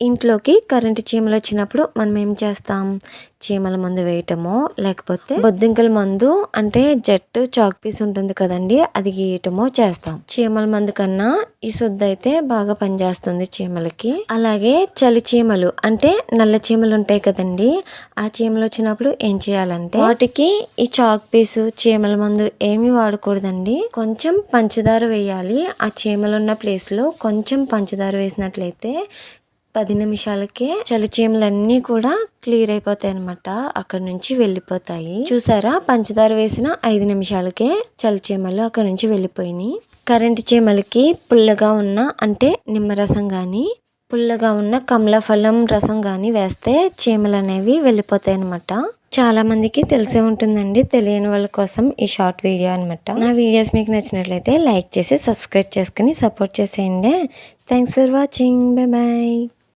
ఇంట్లోకి కరెంటు చీమలు వచ్చినప్పుడు మనం ఏం చేస్తాం? చీమల మందు వేయటమో, లేకపోతే బొద్దింకల మందు అంటే జెట్ చాక్ పీస్ ఉంటుంది కదండి, అది గీయటమో చేస్తాం. చీమల మందు కన్నా ఈ శుద్ధ అయితే బాగా పనిచేస్తుంది చీమలకి. అలాగే చలి చీమలు అంటే నల్ల చీమలు ఉంటాయి కదండి, ఆ చీమలు వచ్చినప్పుడు ఏం చేయాలంటే వాటికి ఈ చాక్ పీసు చీమల మందు ఏమీ వాడకూడదండి. కొంచెం పంచదార వేయాలి. ఆ చీమలు ఉన్న ప్లేస్ లో కొంచెం పంచదార వేసినట్లయితే 10 నిమిషాలకే చలి చీమలన్నీ కూడా క్లియర్ అయిపోతాయి అనమాట. అక్కడ నుంచి వెళ్ళిపోతాయి. చూసారా, పంచదార వేసిన 5 నిమిషాలకే చలి చీమలు అక్కడ నుంచి వెళ్ళిపోయినాయి. కరెంటు చీమలకి పుల్లగా ఉన్న అంటే నిమ్మరసం గాని, పుల్లగా ఉన్న కమలాఫలం రసం గాని వేస్తే చీమలు అనేవి వెళ్ళిపోతాయి అనమాట. చాలా మందికి తెలిసే ఉంటుందండి, తెలియని వాళ్ళ కోసం ఈ షార్ట్ వీడియో అనమాట. నా వీడియోస్ మీకు నచ్చినట్లయితే లైక్ చేసి సబ్స్క్రైబ్ చేసుకుని సపోర్ట్ చేసేయండి. Thanks for watching. Bye bye.